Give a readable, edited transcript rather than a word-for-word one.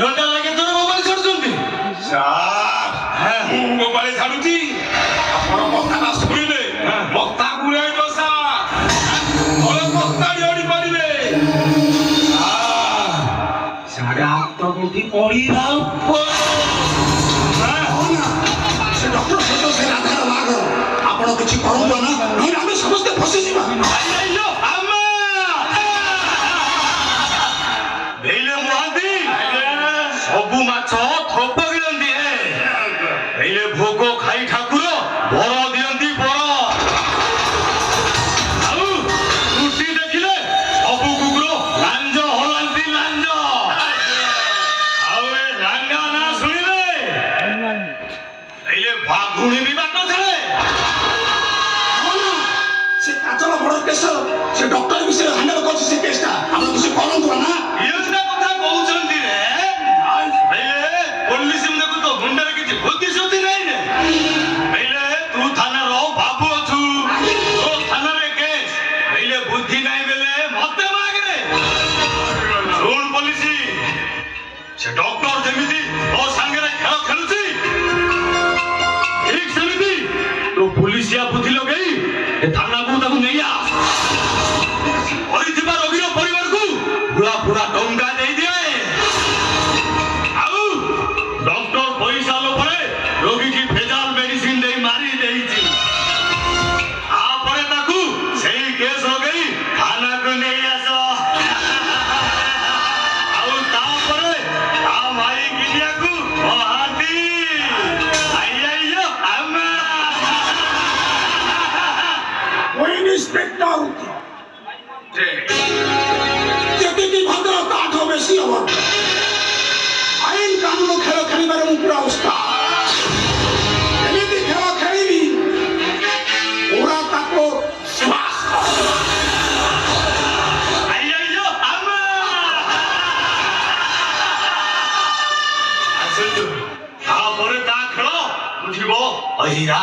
여자에게 তোর মোবাইল ଛାଡୁଛନ୍ତି ସାର୍ ମୁଁ ମୋବାଇଲ ଛାଡୁଛି ଆପଣ ମତାଟା ଶୁଣିଲେ ମତା ଗୁଡ଼ାଇବ ସାର୍ ତଳେ ମତାଡ଼ି ଅଡ଼ି ପାରିବେ ସାଡେ ହାତ କୋଉଠି ପଡିଲା ସେ ଡକ୍ଟର ସହିତ ସେ ରାଧାର ବାହାଘର ଆପଣ କିଛି କରନ୍ତୁ ନା ନହେଲେ ଆମେ ସମସ୍ତେ ଫସିଯିବା। ସବୁ ମାଛ ଥୋପ ଗିଳନ୍ତି ହେଲେ ଭୋଗ ଖାଇ ଠାକୁର ବର ଦିଅନ୍ତି ବର ଆଉ ରୁଟି ଦେଖିଲେ ସବୁ କୁକୁର ଲାଞ୍ଜ ହଲାନ୍ତି ଲାଞ୍ଜ ଆଉ ଏ ଲାଙ୍ଗା ନା ଶୁଣିଲେ ହେଲେ ବାଘୁଣୀ ବି ବାଟ ଛାଡେ ସେ କାଚର ବଡ କେଶ ସେ ଡକ୍ଟର ବିଷୟରେ ହ୍ୟାଣ୍ଡେଲ କରୁଛି ସେ କେସଟା ଆପଣ କିଛି କରନ୍ତୁ ନା। ଇଏଟା କଥା କହୁଛନ୍ତି ରେ ହେଲେ ପୋଲିସ ଦେଖୁ ତ ମୁଣ୍ଡରେ କିଛି ବୁଦ୍ଧି ସୁଦ୍ଧି ନାହିଁ ରେ ହେଲେ ତୁ ଥାନାର ବାବୁ ଅଛୁ ତୋ ଥାନାରେ କେସ୍ ହେଲେ ବୁଦ୍ଧି ନାହିଁ ବେଲେ ମତେ ମାଗରେ ଶୁଣ ପୋଲିସ ସେ ଡକ୍ଟର ଯେମିତି ତୋ ସାଙ୍ଗରେ ଖେଳ ଖେଳୁଛି ଠିକ ସେମିତି ତୋ ପୁଲିସିଆ ବୁଦ୍ଧି ଲଗେଇ ଏ ଥାନାକୁ ତାକୁ ନେଇ ଆ କରିଥିବା ରୋଗୀର ପରିବାରକୁ ପୁରା ପୁରା ଟଙ୍କା ଦେଇଦିଏ ଆଉ ଡକ୍ଟର ପଇସା ଲୋଭରେ ରୋଗୀକି ଭେଜାଲ ମେଡିସିନ ଦେଇ ମାରି ଦେଇଛି ତାପରେ ତାକୁ ସେଇ କେସ୍ ଲଗେଇ ଥାନାକୁ ନେଇ ଆସ ଆଉ ତାପରେ ତା ଭାଇ ଗିଲିଆକୁ ମହାନ୍ତି ଆଇଆଇଓ ଆମା ଇନ୍ସପେକ୍ଟର ଯେତିକି ଭଦ୍ର ତାଠୁ ବେଶୀ ହବ ଆଇନ କାନୁନ ଖେଳ ଖେଳିବାରେ ମୁଁ ପୁରା ଉସ୍ତାଦ ଏମିତି ଖେଳ ଖେଳିବି ପୁରା ତାକୁ ଆଇଆଇଓ ଆମା ଆସନ୍ତୁ ତାପରେ ତା ଖେଳ ବୁଝିବ ଅହିରା